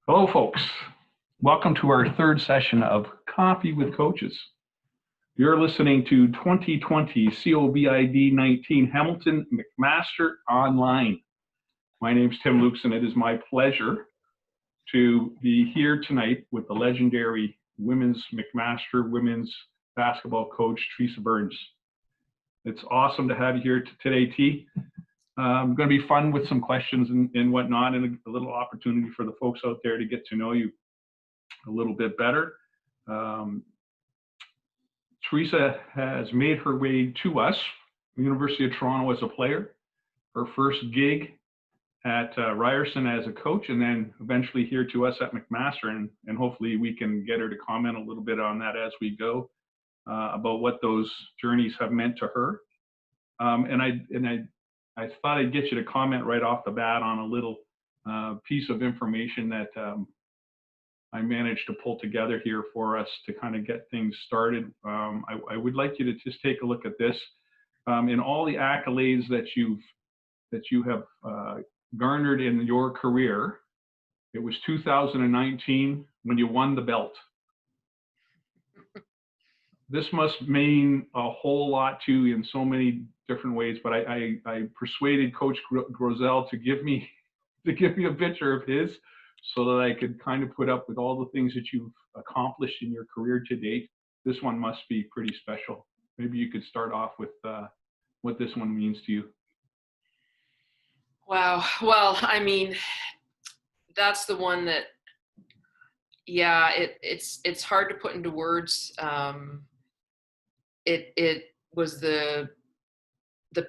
Hello, folks. Welcome to our third session of Coffee with Coaches. You're listening to 2020 COVID-19 Hamilton McMaster Online. My name's Tim Louks, and it is my pleasure to be here tonight with the legendary women's McMaster women's basketball coach, Theresa Burns. It's awesome to have you here today, T. Going to be fun with some questions and whatnot, and a little opportunity for the folks out there to get to know you a little bit better. Theresa has made her way to us, University of Toronto as a player, her first gig at Ryerson as a coach, and then eventually here to us at McMaster, and hopefully we can get her to comment a little bit on that as we go, about what those journeys have meant to her. I thought I'd get you to comment right off the bat on a little piece of information that I managed to pull together here for us to kind of get things started. I would like you to just take a look at this. In all the accolades that you have garnered in your career, it was 2019 when you won the belt. This must mean a whole lot to you in so many different ways, but I persuaded Coach Grosel to give me a picture of his so that I could kind of put up with all the things that you've accomplished in your career to date. This one must be pretty special. Maybe you could start off with what this one means to you. Wow. Well, I mean, that's the one that, yeah, it's hard to put into words. It was the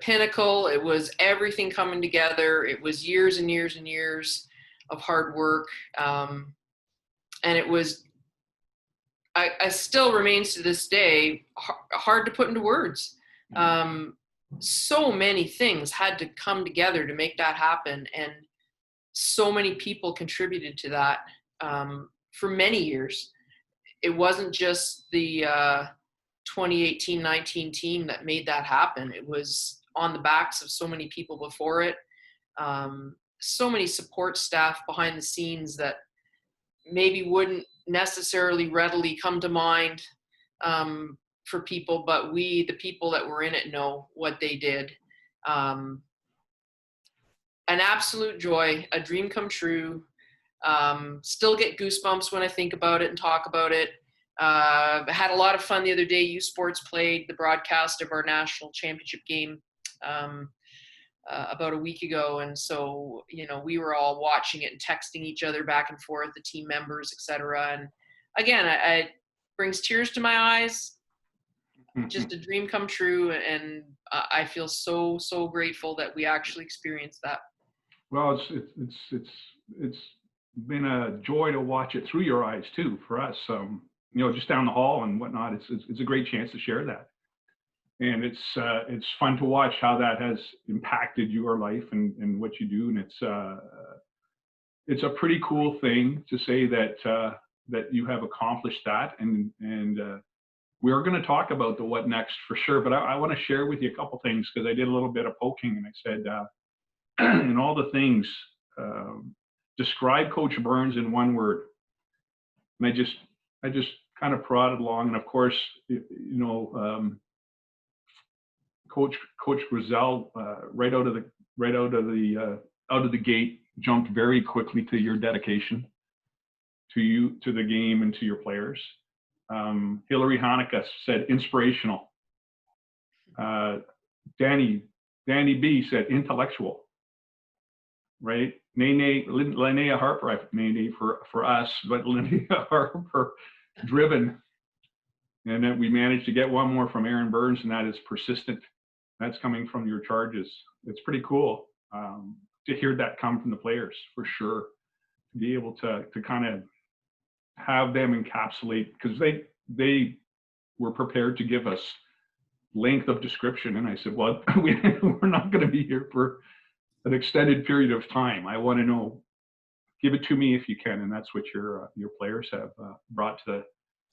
pinnacle. It was everything coming together. It was years and years and years of hard work. And it was, I still remains to this day, hard to put into words. So many things had to come together to make that happen. And so many people contributed to that for many years. It wasn't just the 2018-19 team that made that happen. It was on the backs of so many people before it. So many support staff behind the scenes that maybe wouldn't necessarily readily come to mind for people, but the people that were in it, know what they did. An absolute joy, a dream come true. Still get goosebumps when I think about it and talk about it. I had a lot of fun the other day. U Sports played the broadcast of our national championship game about a week ago. And so, we were all watching it and texting each other back and forth, the team members, etc. And again, it brings tears to my eyes. Just a dream come true. And I feel so, so grateful that we actually experienced that. Well, it's been a joy to watch it through your eyes too, for us. Just down the hall and whatnot. It's a great chance to share that, and it's fun to watch how that has impacted your life and what you do. And it's a pretty cool thing to say that you have accomplished that. And we're going to talk about the what next for sure. But I want to share with you a couple things, because I did a little bit of poking and I said, in all the things, describe Coach Burns in one word. And I just kind of prodded along, and of course, Coach Grosel right out of the gate jumped very quickly to your dedication to the game and to your players. Hillary Hanukkah said inspirational. Danny B said intellectual. Right? Linnea Harper, Nene for us, but Linnea Harper, driven. And then we managed to get one more from Aaron Burns, and that is persistent. That's coming from your charges. It's pretty cool to hear that come from the players, for sure. To be able to kind of have them encapsulate, because they were prepared to give us length of description. And I said, well, we're not going to be here for an extended period of time. I want to know, give it to me if you can. And that's what your players have brought to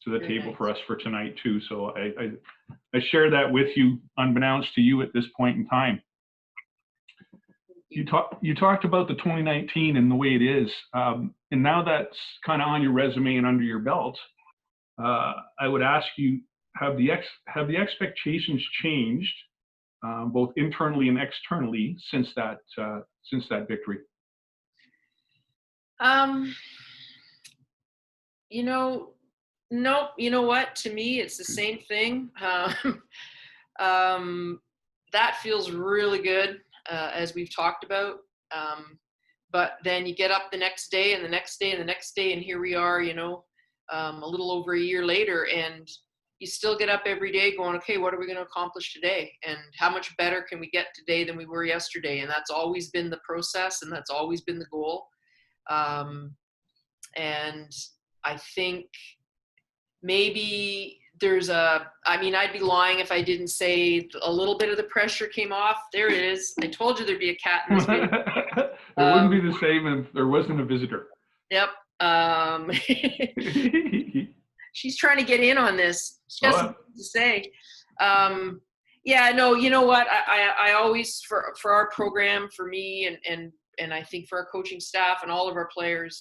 the table for us for tonight too. So I share that with you, unbeknownst to you at this point in time. You talked about the 2019 and the way it is, and now that's kind of on your resume and under your belt. I would ask you, have the expectations changed, both internally and externally, since that victory? Nope. You know what? To me, it's the same thing. That feels really good, as we've talked about. But then you get up the next day and the next day and the next day, and here we are, a little over a year later, and you still get up every day going, okay, what are we going to accomplish today? And how much better can we get today than we were yesterday? And that's always been the process, and that's always been the goal. And I think maybe I'd be lying if I didn't say a little bit of the pressure came off. There it is. I told you there'd be a cat in this video. It wouldn't be the same if there wasn't a visitor. Yep. She's trying to get in on this. She has something to say. Yeah, no, you know what? I always, for our program, for me, and I think for our coaching staff and all of our players,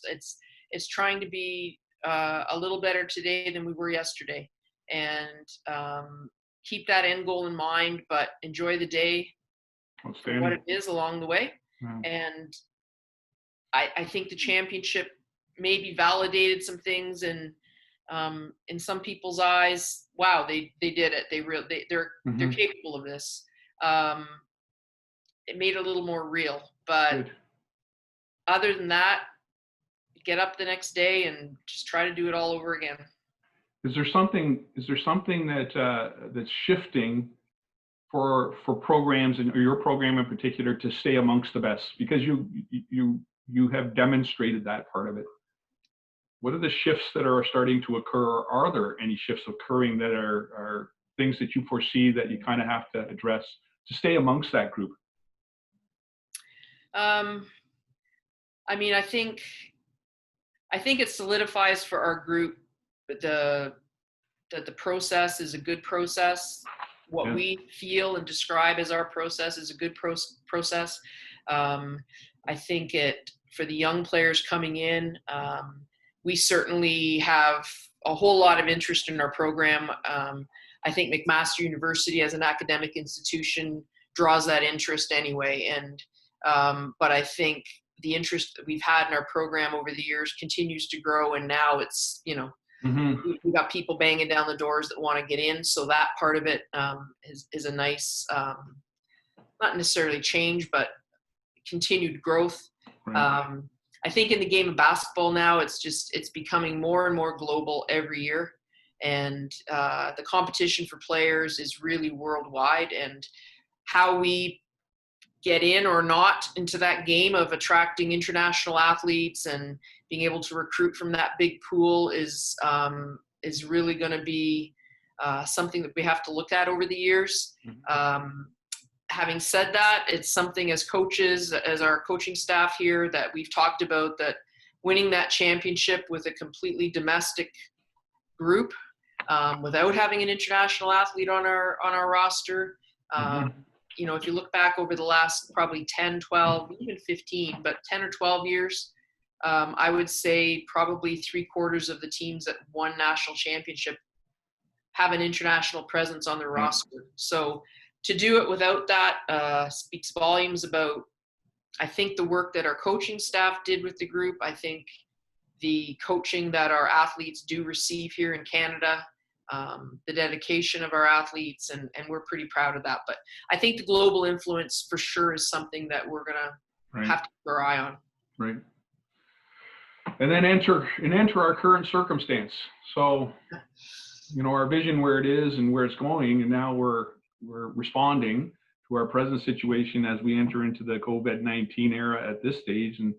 it's trying to be a little better today than we were yesterday, and keep that end goal in mind, but enjoy the day for what it is along the way. Wow. And I think the championship maybe validated some things, and in some people's eyes, wow, they did it. They're capable of this. It made it a little more real, but good. Other than that, get up the next day and just try to do it all over again. Is there something that's shifting for programs, or your program in particular, to stay amongst the best? Because you have demonstrated that part of it. What are the shifts that are starting to occur, or are there any shifts occurring that are things that you foresee that you kind of have to address to stay amongst that group? I think it solidifies for our group that the process is a good process. What we feel and describe as our process is a good process. I think for the young players coming in, we certainly have a whole lot of interest in our program. I think McMaster University as an academic institution draws that interest anyway. But I think the interest that we've had in our program over the years continues to grow, and now it's, we've got people banging down the doors that want to get in. So that part of it is a nice, not necessarily change, but continued growth. Right. I think in the game of basketball now, it's becoming more and more global every year. And the competition for players is really worldwide, and how we get in or not into that game of attracting international athletes and being able to recruit from that big pool is really going to be something that we have to look at over the years. Having said that, it's something as coaches, as our coaching staff here, that we've talked about, that winning that championship with a completely domestic group, without having an international athlete on our roster, if you look back over the last probably 10, 12, even 15, but 10 or 12 years, I would say probably 3/4 of the teams that won national championship have an international presence on their roster. So to do it without that speaks volumes about, I think, the work that our coaching staff did with the group. I think the coaching that our athletes do receive here in Canada, the dedication of our athletes, and we're pretty proud of that. But I think the global influence for sure is something that we're going to have to keep our eye on. Right. And then enter our current circumstance. So, our vision where it is and where it's going, and now we're responding to our present situation as we enter into the COVID-19 era at this stage. And,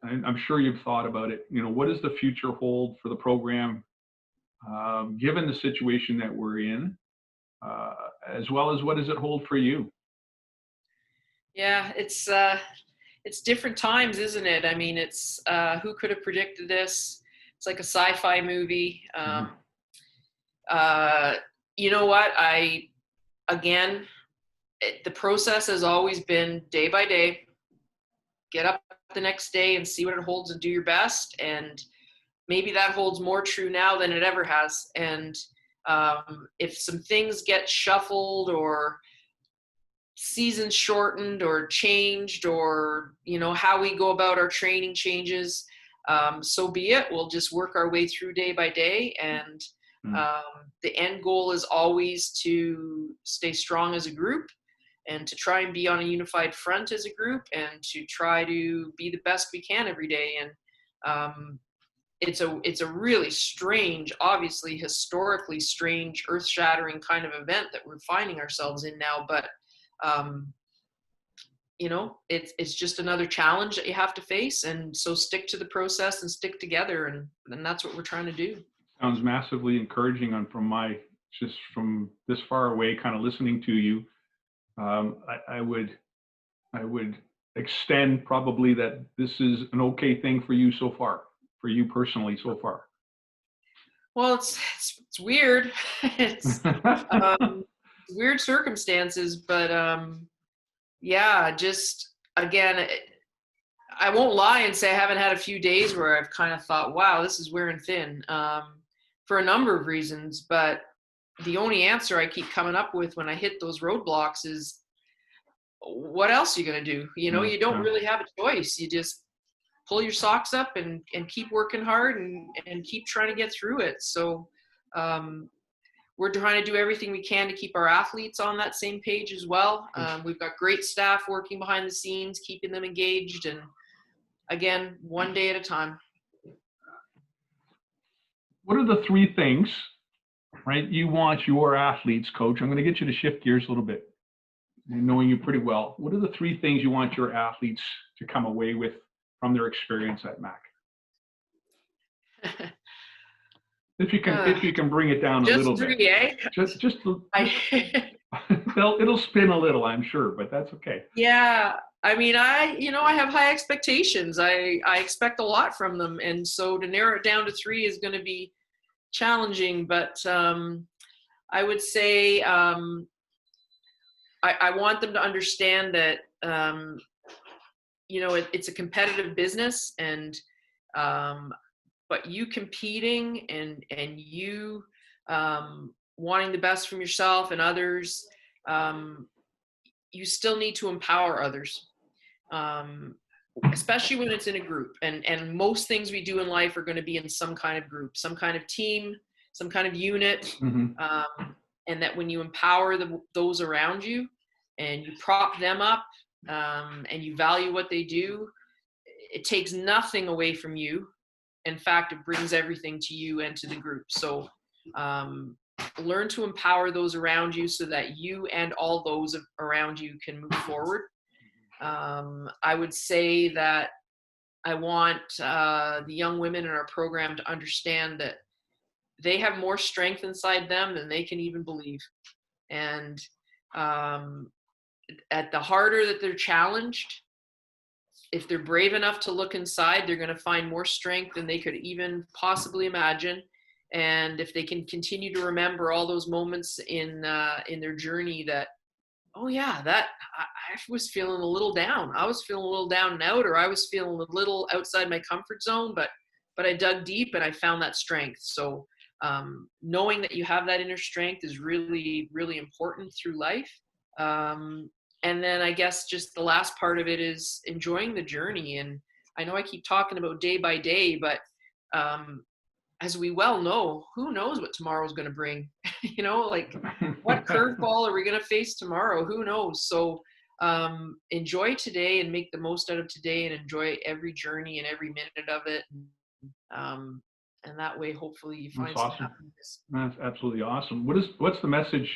I'm sure you've thought about it. What does the future hold for the program, given the situation that we're in, as well as what does it hold for you? Yeah, it's different times, isn't it? I mean, it's who could have predicted this? It's like a sci-fi movie. You know what? the process has always been day by day, get up the next day and see what it holds and do your best. And maybe that holds more true now than it ever has. And if some things get shuffled or seasons shortened or changed, or, you know, how we go about our training changes, so be it. We'll just work our way through day by day. And the end goal is always to stay strong as a group and to try and be on a unified front as a group and to try to be the best we can every day. And it's a really strange, obviously historically strange, earth-shattering kind of event that we're finding ourselves in now. But you know, it's just another challenge that you have to face. And so stick to the process and stick together. And that's what we're trying to do. Sounds massively encouraging just from this far away, kind of listening to you. I would extend probably that this is an okay thing for you so far, for you personally so far. Well, it's weird. It's weird circumstances, but yeah, just again, I won't lie and say I haven't had a few days where I've kind of thought, wow, this is wearing thin, for a number of reasons. But the only answer I keep coming up with when I hit those roadblocks is, what else are you going to do? You know, you don't really have a choice. You just pull your socks up and keep working hard and keep trying to get through it. So we're trying to do everything we can to keep our athletes on that same page as well. We've got great staff working behind the scenes, keeping them engaged. And again, one day at a time. What are the three things, right, you want your athletes, Coach? I'm going to get you to shift gears a little bit, knowing you pretty well. What are the three things you want your athletes to come away with from their experience at MAC? If you can bring it down a little bit. Just it'll spin a little, I'm sure, but that's okay. Yeah. I mean, I have high expectations. I expect a lot from them. And so to narrow it down to three is going to be challenging, but I would say I want them to understand that, it's a competitive business, and but you competing and you wanting the best from yourself and others, you still need to empower others, especially when it's in a group. And most things we do in life are going to be in some kind of group, some kind of team, some kind of unit. And that when you empower those around you and you prop them up, and you value what they do, it takes nothing away from you. In fact, it brings everything to you and to the group. So learn to empower those around you so that you and all those around you can move forward. I would say that I want the young women in our program to understand that they have more strength inside them than they can even believe. And at the harder that they're challenged, if they're brave enough to look inside, they're going to find more strength than they could even possibly imagine. And if they can continue to remember all those moments in their journey that, oh yeah, that I was feeling a little down. I was feeling a little down and out, or I was feeling a little outside my comfort zone, but I dug deep and I found that strength. So knowing that you have that inner strength is really, really important through life. And then I guess just the last part of it is enjoying the journey. And I know I keep talking about day by day, but as we well know, who knows what tomorrow's going to bring? Like what curveball are we going to face tomorrow? Who knows? So enjoy today and make the most out of today and enjoy every journey and every minute of it. And that way, hopefully you find some happiness. That's absolutely awesome. What's the message?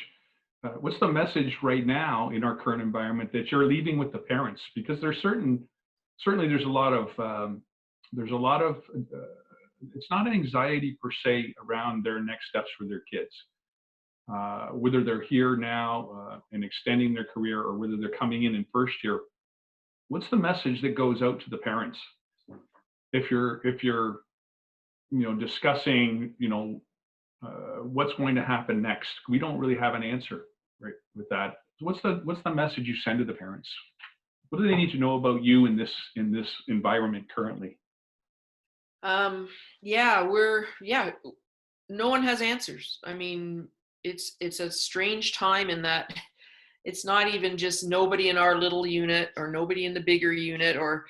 What's the message right now in our current environment that you're leaving with the parents? Because certainly there's a lot of it's not anxiety per se around their next steps for their kids, whether they're here now and extending their career or whether they're coming in first year. What's the message that goes out to the parents if you're discussing what's going to happen next? We don't really have an answer, right, with that what's the message you send to the parents? What do they need to know about you in this environment currently? No one has answers. I mean, it's a strange time in that it's not even just nobody in our little unit or nobody in the bigger unit, or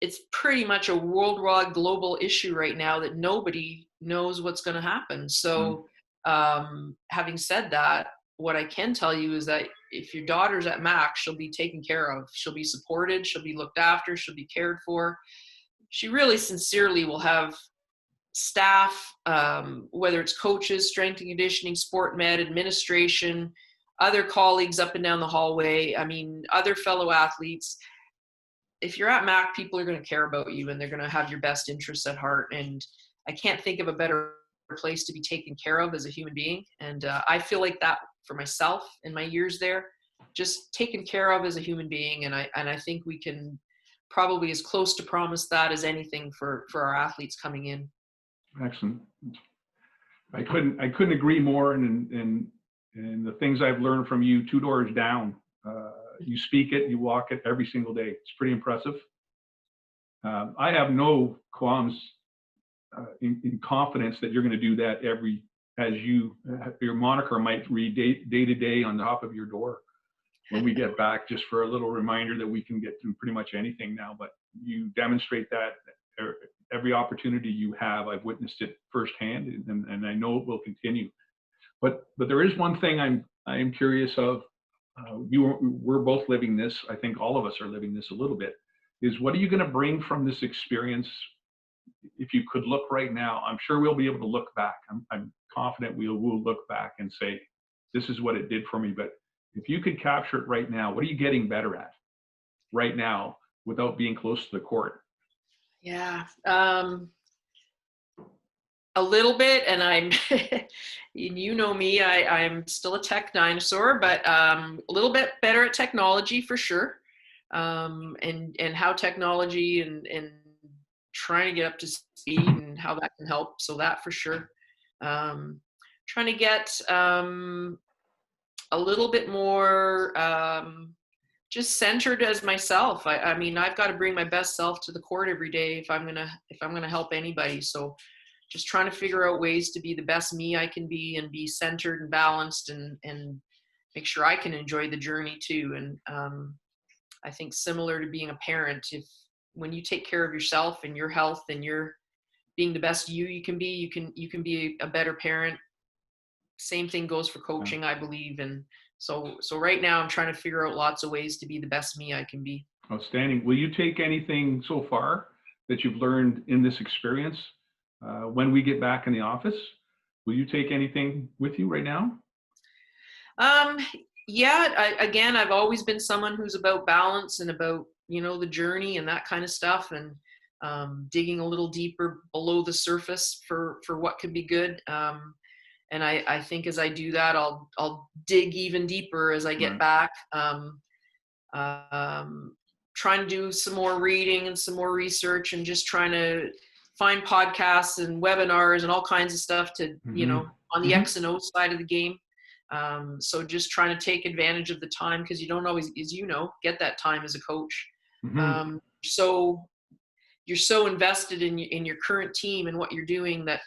it's pretty much a worldwide global issue right now that nobody knows what's going to happen. So having said that, what I can tell you is that if your daughter's at Mac, she'll be taken care of. She'll be supported. She'll be looked after. She'll be cared for. She really sincerely will have staff, whether it's coaches, strength and conditioning, sport med, administration, other colleagues up and down the hallway. I mean, other fellow athletes. If you're at Mac, people are going to care about you and they're going to have your best interests at heart. And I can't think of a better place to be taken care of as a human being. And I feel like that for myself in my years there, just taken care of as a human being. And I think we can probably as close to promise that as anything for our athletes coming in. Excellent. I couldn't agree more. And the things I've learned from you, two doors down, you speak it, you walk it every single day. It's pretty impressive. I have no qualms in confidence that you're going to do that your moniker might read day to day on the top of your door when we get back, just for a little reminder that we can get through pretty much anything now. But you demonstrate that every opportunity you have. I've witnessed it firsthand, and I know it will continue. But there is one thing I am curious of. We're both living this. I think all of us are living this a little bit. Is what are you going to bring from this experience? If you could look right now, I'm sure we'll be able to look back. I'm confident we'll look back and say, this is what it did for me. But if you could capture it right now, what are you getting better at right now without being close to the court? Yeah. A little bit, and I'm, you know me, I'm still a tech dinosaur, but a little bit better at technology for sure, and how technology and trying to get up to speed and how that can help. So that for sure. Trying to get a little bit more just centered as myself. I mean, I've got to bring my best self to the court every day if I'm gonna help anybody. So just trying to figure out ways to be the best me I can be and be centered and balanced and make sure I can enjoy the journey too. And I think similar to being a parent, when you take care of yourself and your health and you're being the best you can be, you can be a better parent. Same thing goes for coaching, I believe. And so right now I'm trying to figure out lots of ways to be the best me I can be. Outstanding. Will you take anything so far that you've learned in this experience when we get back in the office? Will you take anything with you right now? Again, I've always been someone who's about balance and about, the journey and that kind of stuff, and digging a little deeper below the surface for what could be good. And I think as I do that, I'll dig even deeper as I get back. Trying to do some more reading and some more research, and just trying to find podcasts and webinars and all kinds of stuff to, on the X and O side of the game. So just trying to take advantage of the time, because you don't always, as get that time as a coach. So you're so invested in your current team and what you're doing that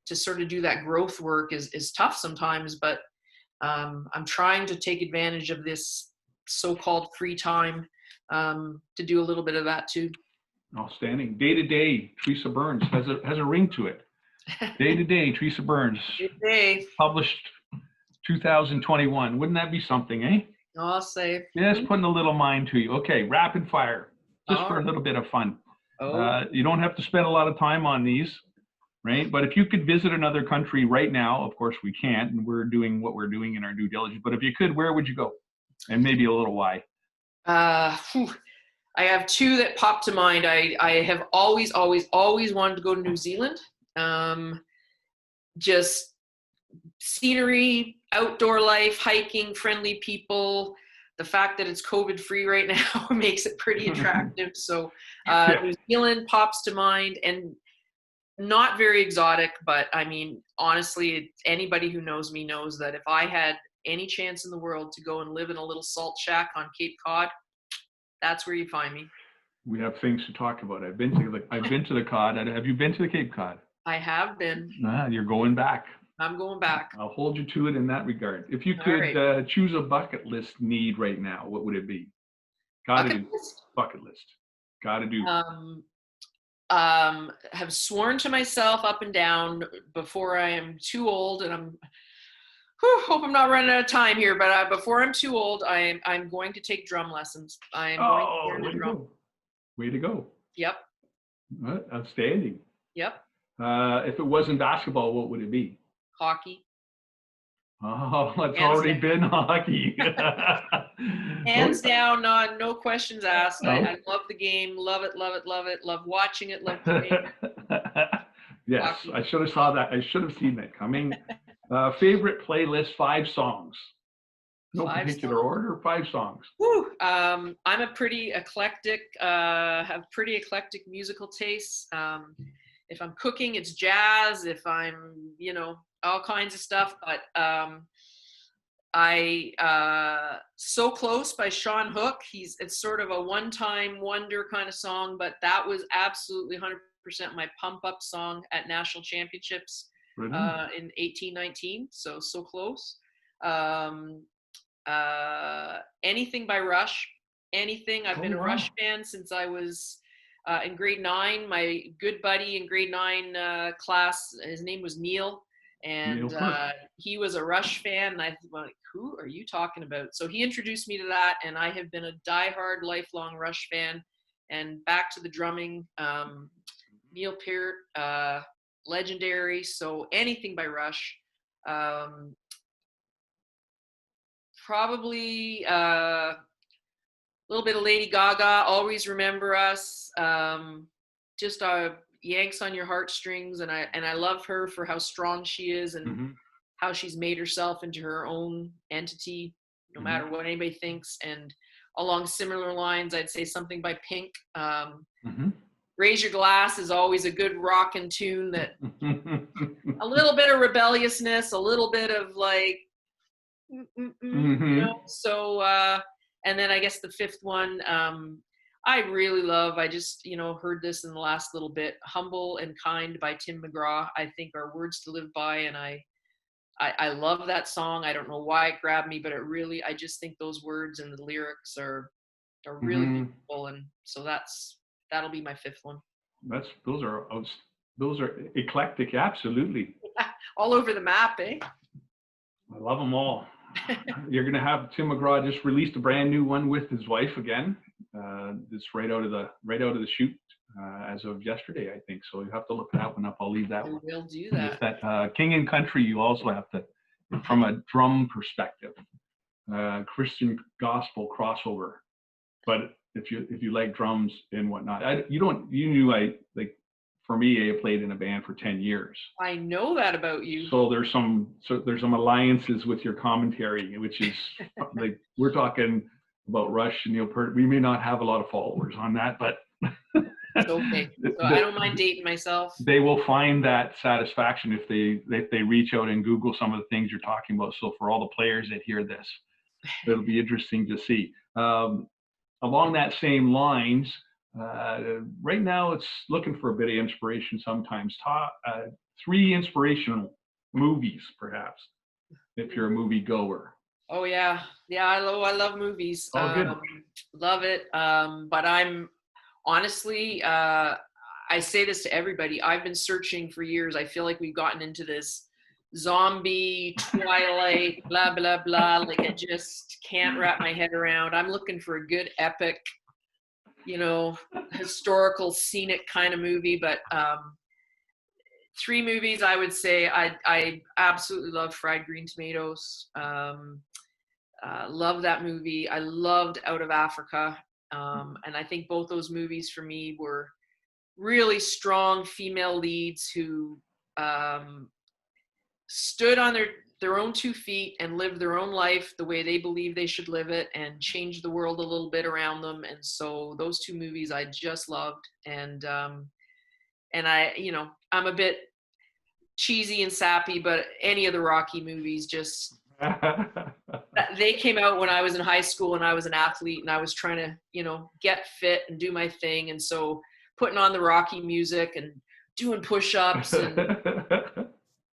to sort of do that growth work is tough sometimes, but I'm trying to take advantage of this so-called free time to do a little bit of that too. Outstanding. Day to day, Theresa Burns has a ring to it. Day to day, Theresa Burns. Day. Published 2021. Wouldn't that be something, eh? I'll say. Just putting a little mind to you. Okay, rapid fire, just for a little bit of fun. You don't have to spend a lot of time on these, right? But if you could visit another country right now, of course we can't, and we're doing what we're doing in our due diligence. But if you could, where would you go? And maybe a little why. I have two that pop to mind. I have always wanted to go to New Zealand. Just scenery, outdoor life, hiking, friendly people. The fact that it's COVID free right now makes it pretty attractive. So New Zealand pops to mind, and not very exotic, but I mean, honestly, anybody who knows me knows that if I had any chance in the world to go and live in a little salt shack on Cape Cod, that's where you find me. We have things to talk about. I've been to the Cod. Have you been to the Cape Cod? I have been. You're going back. I'm going back. I'll hold you to it in that regard. If you All could right. choose a bucket list need right now, what would it be? Gotta do. Bucket list. Gotta do. Have sworn to myself up and down before I am too old, and hope I'm not running out of time here, but before I'm too old, I'm going to take drum lessons. I am going to learn the drum. Way to go. Yep. Outstanding. Yep. If it wasn't basketball, what would it be? Hockey. Oh, it's already been hockey. Hands down, no questions asked. I love the game. Love it, love it, love it. Love watching it, love playing it. Yes, hockey. I should have saw that. I should have seen that coming. Favorite playlist, 5 songs. No particular order, 5 songs. Woo. I'm a pretty eclectic, have pretty eclectic musical tastes. If I'm cooking, it's jazz. If I'm, all kinds of stuff. But So Close by Sean Hook. It's sort of a one-time wonder kind of song, but that was absolutely 100% my pump-up song at national championships in 1819. So Close. Anything by Rush. Anything. I've been a Rush fan since I was in grade 9. My good buddy in grade 9 class, his name was Neil, and he was a Rush fan, and I was like, who are you talking about? So he introduced me to that, and I have been a diehard, lifelong Rush fan. And back to the drumming, Neil Peart, legendary. So anything by Rush. Probably a little bit of Lady Gaga, Always Remember Us. Just yanks on your heartstrings, and I love her for how strong she is and how she's made herself into her own entity, no matter what anybody thinks. And along similar lines, I'd say something by Pink. Raise Your Glass is always a good rockin' tune that a little bit of rebelliousness, a little bit of like, So, and then I guess the 5th one, I really love, I just, heard this in the last little bit, Humble and Kind by Tim McGraw, I think are words to live by. And I love that song. I don't know why it grabbed me, but I just think those words and the lyrics are really beautiful. And so that'll be my 5th one. Those are eclectic. Absolutely. All over the map, eh? I love them all. You're going to have Tim McGraw just released a brand new one with his wife again. It's right out of the chute as of yesterday, I think. So you have to look that one up. I'll leave that one. We'll do that. With that King and Country, you also have to, from a drum perspective, Christian gospel crossover. But if you like drums and whatnot, for me, I played in a band for 10 years. I know that about you. So there's some alliances with your commentary, which is like, we're talking about Rush and Neil Peart. We may not have a lot of followers on that, but it's okay. So I don't mind dating myself. They will find that satisfaction if they reach out and Google some of the things you're talking about. So for all the players that hear this, it'll be interesting to see. Along that same lines, right now it's looking for a bit of inspiration sometimes. 3 inspirational movies, perhaps, if you're a movie goer. Oh yeah. I love movies. Good. Love it. But I'm honestly, I say this to everybody, I've been searching for years. I feel like we've gotten into this zombie Twilight blah blah blah, like I just can't wrap my head around. I'm looking for a good epic, historical scenic kind of movie. But 3 movies I would say. I absolutely love Fried Green Tomatoes. Love that movie. I loved Out of Africa, and I think both those movies for me were really strong female leads who stood on their own 2 feet and lived their own life the way they believe they should live it and changed the world a little bit around them. And so those 2 movies I just loved. And I, I'm a bit cheesy and sappy, but any of the Rocky movies just they came out when I was in high school and I was an athlete and I was trying to, get fit and do my thing. And so putting on the Rocky music and doing push-ups, and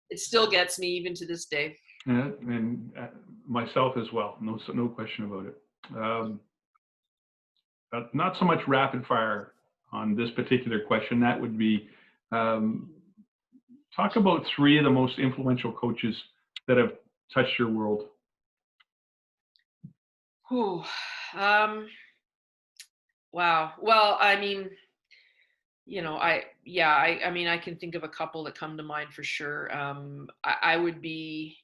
it still gets me even to this day. Yeah, and myself as well. No question about it. Not so much rapid fire on this particular question. That would be, talk about 3 of the most influential coaches that have touched your world. Wow. Well, I mean, I can think of a couple that come to mind for sure. I would be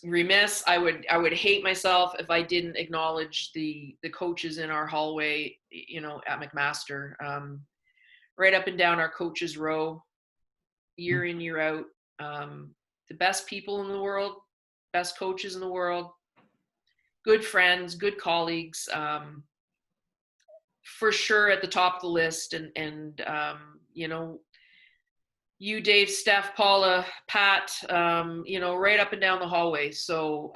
remiss. I would hate myself if I didn't acknowledge the coaches in our hallway, at McMaster, right up and down our coaches row, year in, year out. The best people in the world, best coaches in the world, good friends, good colleagues, for sure at the top of the list. And you, Dave, Steph, Paula, Pat, right up and down the hallway. So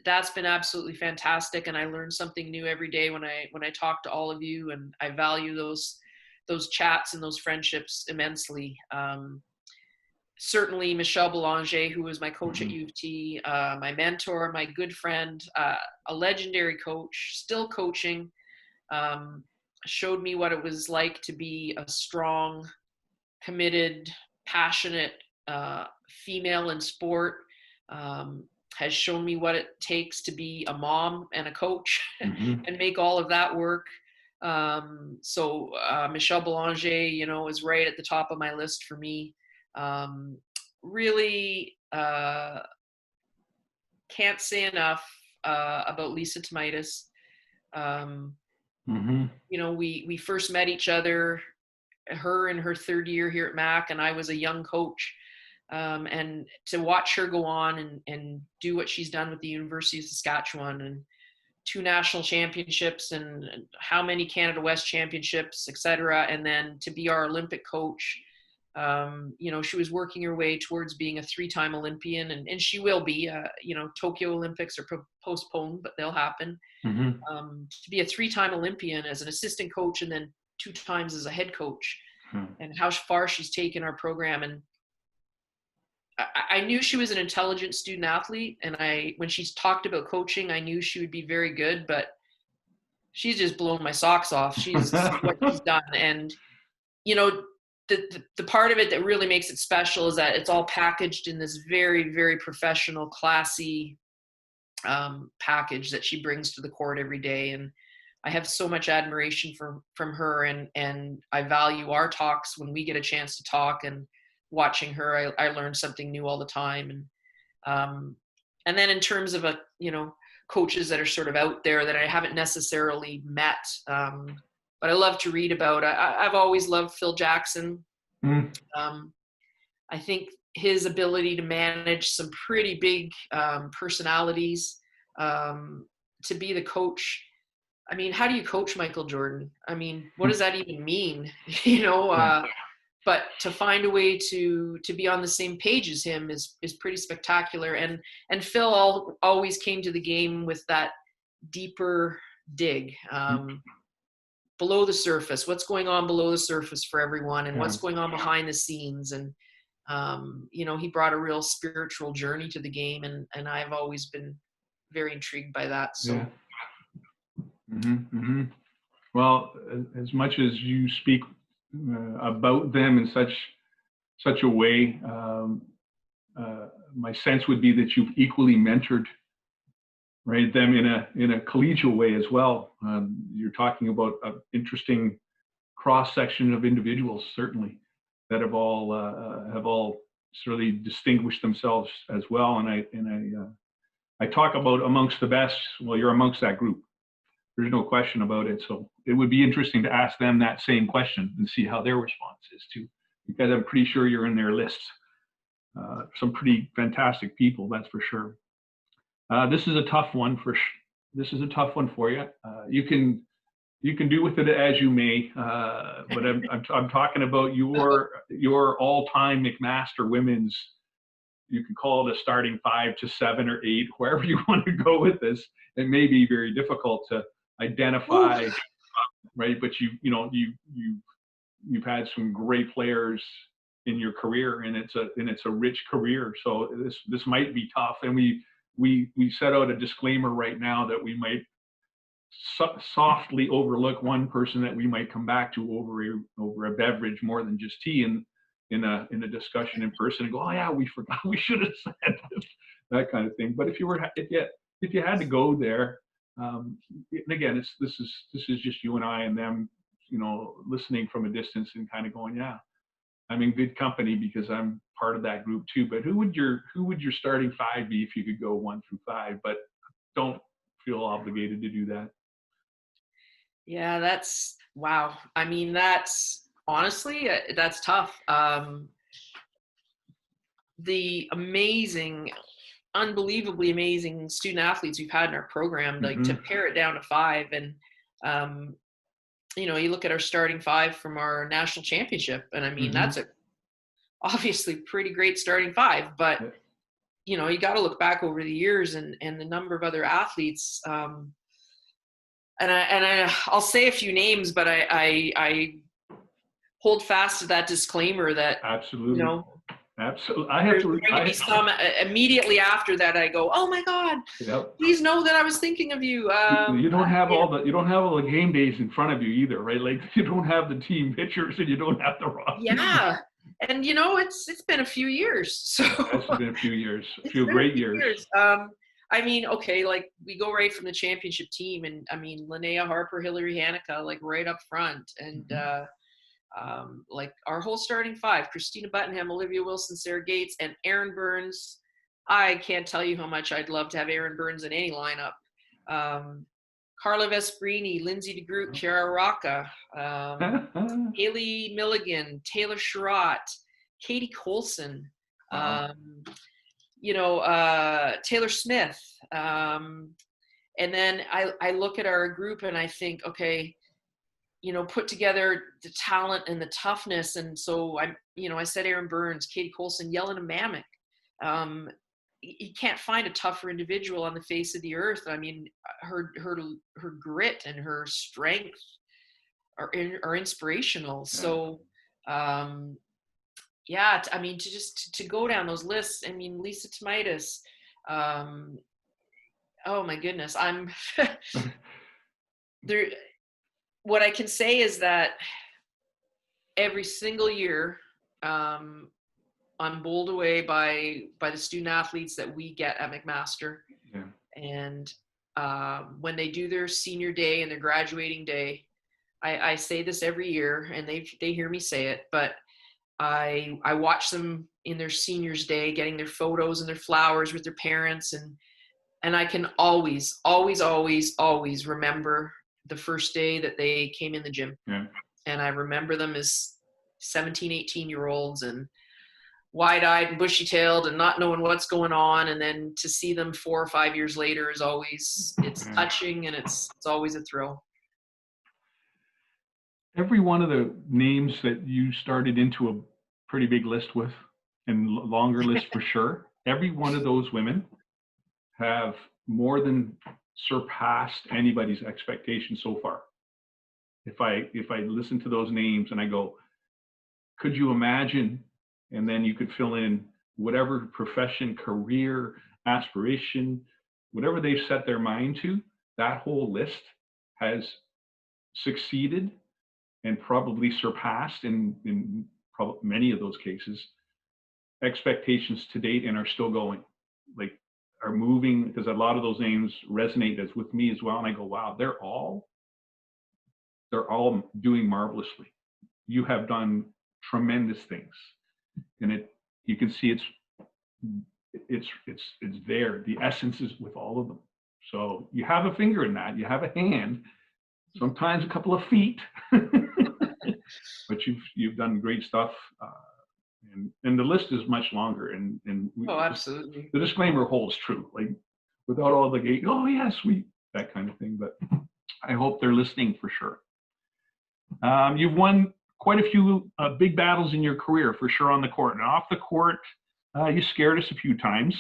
that's been absolutely fantastic. And I learn something new every day when I talk to all of you, and I value those chats and those friendships immensely. Certainly Michelle Belanger, who was my coach at U of T, my mentor, my good friend, a legendary coach, still coaching, showed me what it was like to be a strong, committed, passionate female in sport, has shown me what it takes to be a mom and a coach and make all of that work. So Michelle Belanger, is right at the top of my list for me. Really can't say enough about Lisa Tomitis. We first met each other, her in her 3rd year here at Mac, and I was a young coach. And to watch her go on and do what she's done with the University of Saskatchewan, and 2 national championships and how many Canada West championships, etc. And then to be our Olympic coach. She was working her way towards being a 3-time Olympian, and she will be. Tokyo Olympics are postponed, but they'll happen. To be a 3-time Olympian as an assistant coach, and then 2 times as a head coach, and how far she's taken our program. And I knew she was an intelligent student athlete, and when she's talked about coaching, I knew she would be very good, but she's just blown my socks off. She's what she's done. And, the part of it that really makes it special is that it's all packaged in this very, very professional, classy package that she brings to the court every day. And I have so much admiration from her, and I value our talks when we get a chance to talk, and watching her, I learn something new all the time. And then in terms of coaches that are sort of out there that I haven't necessarily met, but I love to read about. I've always loved Phil Jackson. I think his ability to manage some pretty big personalities, to be the coach. I mean, how do you coach Michael Jordan? I mean, what does that even mean? But to find a way to be on the same page as him is pretty spectacular. And Phil always came to the game with that deeper dig, below the surface. What's going on below the surface for everyone, and what's going on behind the scenes. And he brought a real spiritual journey to the game, and I've always been very intrigued by that. So. Yeah. Well, as much as you speak about them in such a way, my sense would be that you've equally mentored, right, them in a collegial way as well. You're talking about an interesting cross section of individuals, certainly, that have all certainly distinguished themselves as well. And I talk about amongst the best. Well, you're amongst that group. There's no question about it. So it would be interesting to ask them that same question and see how their response is too, because I'm pretty sure you're in their lists. Some pretty fantastic people, that's for sure. This is a tough one for you. You can do with it as you may, but I'm talking about your all-time McMaster women's you can call it a starting 5 to 7 or 8, wherever you want to go with this. It may be very difficult to identify, right? But you've had some great players in your career, and it's a rich career. So this might be tough, and we set out a disclaimer right now that we might softly overlook one person that we might come back to over a beverage more than just tea, and in a discussion in person, and go, oh yeah, we forgot, we should have said this, that kind of thing. But if you had to go there, and again, this is just you and I and them, listening from a distance and kind of going, yeah, I'm in good company because I'm part of that group too. But who would your starting 5 be if you could go 1 through 5? But don't feel obligated to do that. Yeah, that's wow. I mean, that's honestly, that's tough. The unbelievably amazing student athletes we've had in our program, like to pare it down to 5, and you look at our starting 5 from our national championship, and I mean that's obviously pretty great starting 5, but you got to look back over the years and the number of other athletes. I'll say a few names, but I hold fast to that disclaimer that absolutely. Absolutely. I have to. Some immediately after that, I go, "Oh my God! Yep. Please know that I was thinking of you." You don't have all the game days in front of you either, right? Like you don't have the team pictures and you don't have the roster. Yeah, and it's been a few years. So it's been a few years, a few great years. I mean, okay, like we go right from the championship team, and I mean, Linnea Harper, Hillary Hanukkah, like right up front, and. Like our whole starting 5, Christina Buttonham, Olivia Wilson, Sarah Gates, and Erin Burns. I can't tell you how much I'd love to have Erin Burns in any lineup. Carla Vesperini, Lindsay DeGroot, Kiara Rocca, Haley Milligan, Taylor Sherratt, Katie Colson, Taylor Smith. And then I look at our group and I think, okay, put together the talent and the toughness. And so I said Erin Burns, Katie Colson, Yelena Mamek. You can't find a tougher individual on the face of the earth. I mean, her grit and her strength are inspirational. So, yeah, I mean, to go down those lists, I mean, Lisa Tomaitis, oh my goodness, I'm there. What I can say is that every single year, I'm bowled away by the student athletes that we get at McMaster. Yeah. And when they do their senior day and their graduating day, I say this every year, and they hear me say it, but I watch them in their seniors day, getting their photos and their flowers with their parents, and I can always, always, always, always remember the first day that they came in the gym. Yeah. And I remember them as 17, 18-year-olds and wide-eyed and bushy-tailed and not knowing what's going on. And then to see them 4 or 5 years later is always, it's touching, and it's always a thrill. Every one of the names that you started into a pretty big list with, and longer list for sure, every one of those women have more than surpassed anybody's expectations so far. If I listen to those names and I go, could you imagine? And then you could fill in whatever profession, career, aspiration, whatever they've set their mind to, that whole list has succeeded and probably surpassed in probably many of those cases expectations to date, and are still going, like are moving, because a lot of those names resonate as with me as well. And I go, wow, they're all doing marvelously. You have done tremendous things, and you can see it's there. The essence is with all of them. So you have a finger in that, you have a hand, sometimes a couple of feet, but you've done great stuff. And the list is much longer, and absolutely. The disclaimer holds true, like without all the gate, oh yeah, sweet, that kind of thing. But I hope they're listening for sure. You've won quite a few big battles in your career for sure on the court, and off the court. You scared us a few times,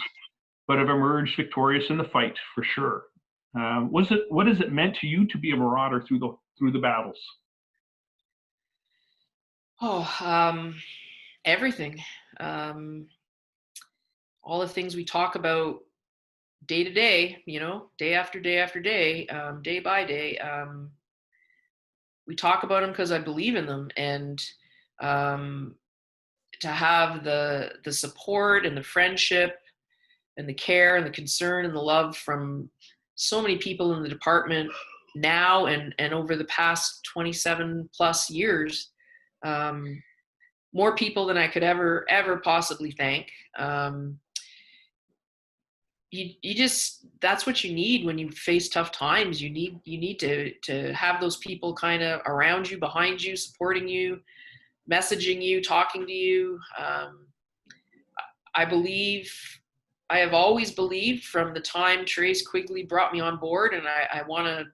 but have emerged victorious in the fight for sure. What has it meant to you to be a Marauder through the battles? Oh, everything. All the things we talk about day to day, day after day after day, day by day. We talk about them because I believe in them, and to have the support and the friendship and the care and the concern and the love from so many people in the department now and over the past 27 plus years, more people than I could ever possibly thank. You just, that's what you need when you face tough times. You need to have those people kind of around you, behind you, supporting you, messaging you, talking to you. I have always believed from the time Therese Quigley brought me on board, and I want to,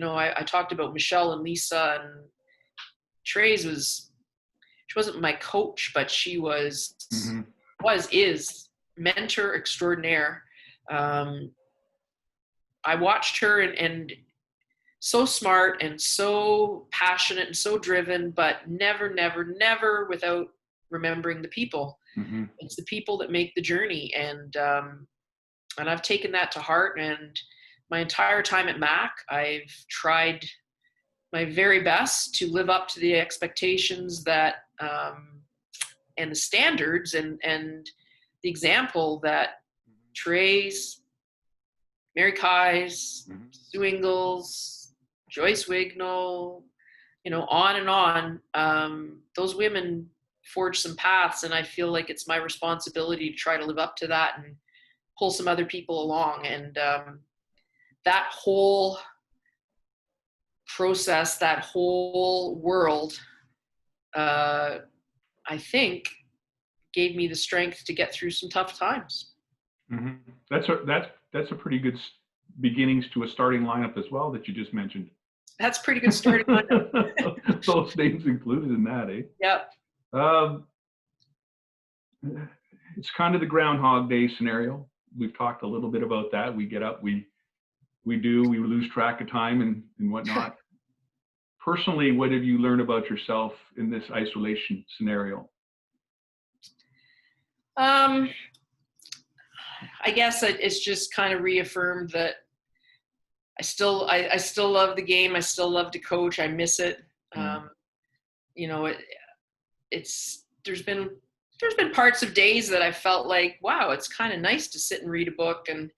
I talked about Michelle and Lisa, and Therese she wasn't my coach, but she is mentor extraordinaire. I watched her and so smart and so passionate and so driven, but never without remembering the people. Mm-hmm. It's the people that make the journey. And I've taken that to heart. And my entire time at Mac, I've tried my very best to live up to the expectations that, and the standards and the example that Therese, Mary Kais, Mm-hmm. Sue Ingles, Joyce Wignall, on and on. Those women forged some paths, and I feel like it's my responsibility to try to live up to that and pull some other people along. And that whole process, that whole world, I think gave me the strength to get through some tough times. Mm-hmm. That's a pretty good beginnings to a starting lineup as well that you just mentioned. That's pretty good starting lineup. Those names included in that, eh? Yep. It's kind of the Groundhog Day scenario. We've talked a little bit about that. We get up, we lose track of time and whatnot. Personally, what have you learned about yourself in this isolation scenario? I guess it's just kind of reaffirmed that I still love the game. I still love to coach. I miss it. There's been parts of days that I felt like, wow, it's kind of nice to sit and read a book and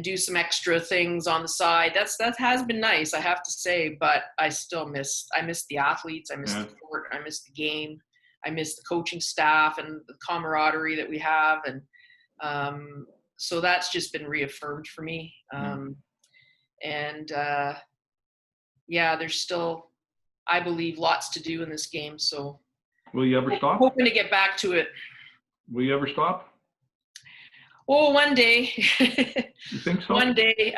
do some extra things on the side. That has been nice, I have to say, but I miss the athletes. I miss the sport. I miss the game. I miss the coaching staff and the camaraderie that we have. And so that's just been reaffirmed for me. There's still, I believe, lots to do in this game. So will you ever stop? Hoping to get back to it. Will you ever stop? Oh, one day. You think so? One day.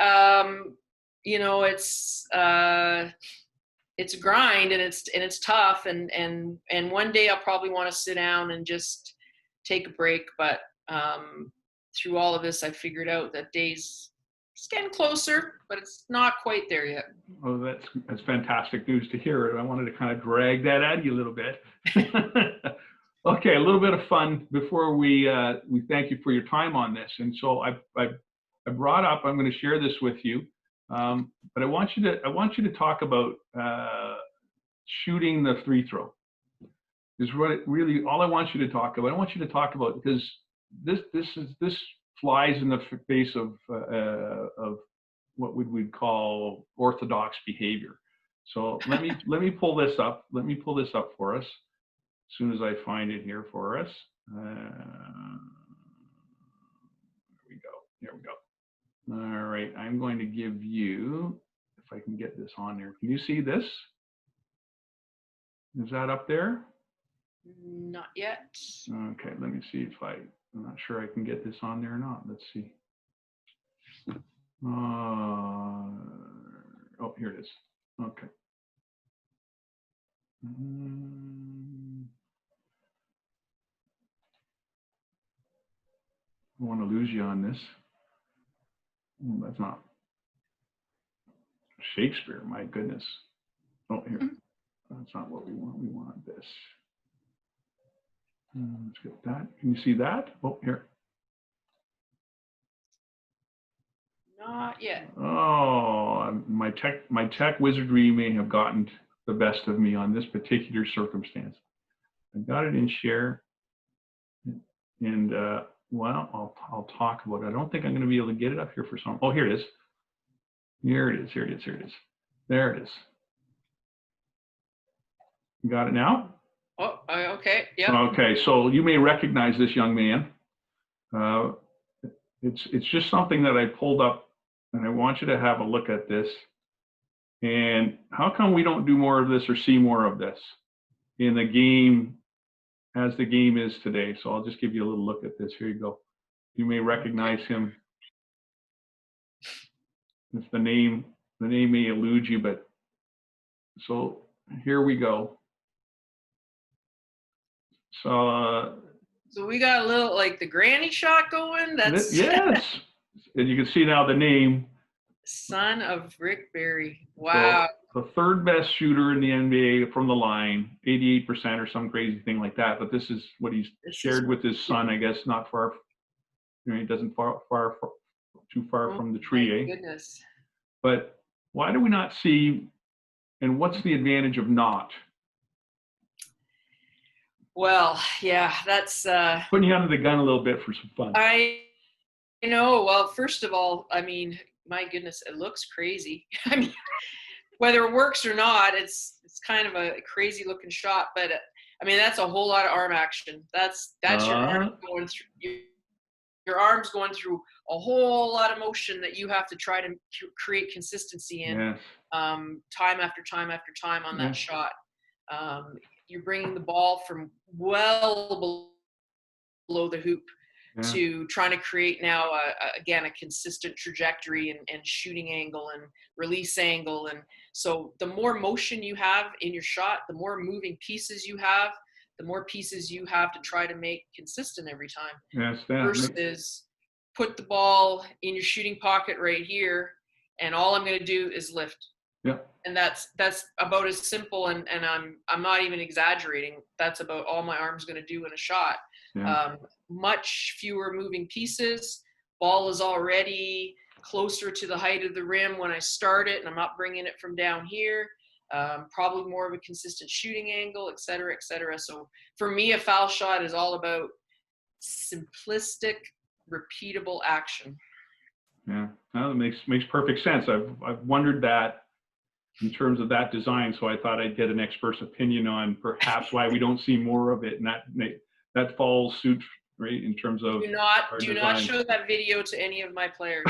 It's a grind and it's tough, and one day I'll probably want to sit down and just take a break. But through all of this, I figured out that day's getting closer, but it's not quite there yet. Oh, that's fantastic news to hear. I wanted to kind of drag that out of you a little bit. Okay, a little bit of fun before we thank you for your time on this. And so I brought up, I'm going to share this with you, but I want you to talk about shooting the free throw. Is really all I want you to talk about. I want you to talk about, because this flies in the face of what we'd call orthodox behavior. So let me pull this up. Let me pull this up for us as soon as I find it here for us. Here we go. All right, I'm going to give you, if I can get this on there. Can you see this? Is that up there? Not yet. Okay, let me see if I'm not sure I can get this on there or not. Let's see. Oh, here it is. Okay. don't want to lose you on this. That's not Shakespeare, my goodness. Oh, here. That's not what we want. We want this. Let's get that. Can you see that? Oh, here. Not yet. Oh, my tech wizardry may have gotten the best of me on this particular circumstance. I got it in share, and well, I'll talk about it. I don't think I'm going to be able to get it up here for some. Oh, here it is. Here it is. Here it is. Here it is. There it is. You got it now? Oh, okay. Yeah. Okay. So you may recognize this young man. It's just something that I pulled up, and I want you to have a look at this. And how come we don't do more of this or see more of this in the game as the game is today? So I'll just give you a little look at this. Here you go. You may recognize him. If the name may elude you, but so here we go. So we got a little like the granny shot going. That's yes, and you can see now the name. Son of Rick Barry. Wow. So the third best shooter in the NBA from the line, 88% or some crazy thing like that. But this is what he's shared with his son, I guess, not far. He doesn't too far from the tree. My goodness. But why do we not see? And what's the advantage of not? Well, yeah, that's putting you under the gun a little bit for some fun. I know. Well, first of all, I mean, my goodness, it looks crazy. I mean, whether it works or not, it's kind of a crazy looking shot. But I mean, that's a whole lot of arm action. That's your arm going through. Your arm's going through a whole lot of motion that you have to try to create consistency in, yes. Time after time after time on that shot. You're bringing the ball from well below the hoop to trying to create now, again, a consistent trajectory and shooting angle and release angle. And so the more motion you have in your shot, the more moving pieces you have, the more pieces you have to try to make consistent every time. Yes, versus put the ball in your shooting pocket right here, and all I'm going to do is lift. Yeah. And that's about as simple, and I'm not even exaggerating. That's about all my arm's going to do in a shot. Yeah. Much fewer moving pieces. Ball is already closer to the height of the rim when I start it, and I'm not bringing it from down here. Probably more of a consistent shooting angle, et cetera, et cetera. So for me, a foul shot is all about simplistic, repeatable action. Yeah, no, that makes perfect sense. I've wondered that in terms of that design, so I thought I'd get an expert's opinion on perhaps why we don't see more of it, and that falls suit right in terms of do not show that video to any of my players.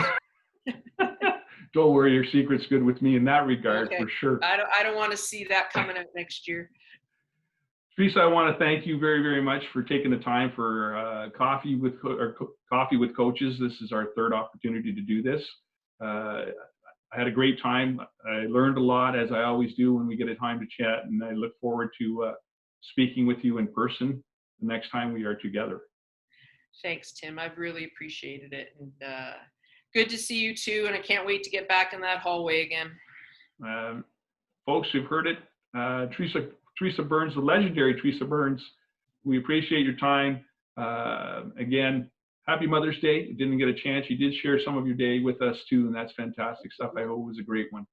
Don't worry, your secret's good with me in that regard, for sure. I don't want to see that coming out next year. Theresa, I want to thank you very, very much for taking the time for coffee with coaches. This is our third opportunity to do this. I had a great time. I learned a lot, as I always do when we get a time to chat, and I look forward to speaking with you in person the next time we are together. Thanks, Tim. I've really appreciated it, and good to see you too. And I can't wait to get back in that hallway again. Folks, you've heard it. Theresa Burns, the legendary Theresa Burns. We appreciate your time. Again, happy Mother's Day. You didn't get a chance. You did share some of your day with us too, and that's fantastic stuff. I hope it was a great one.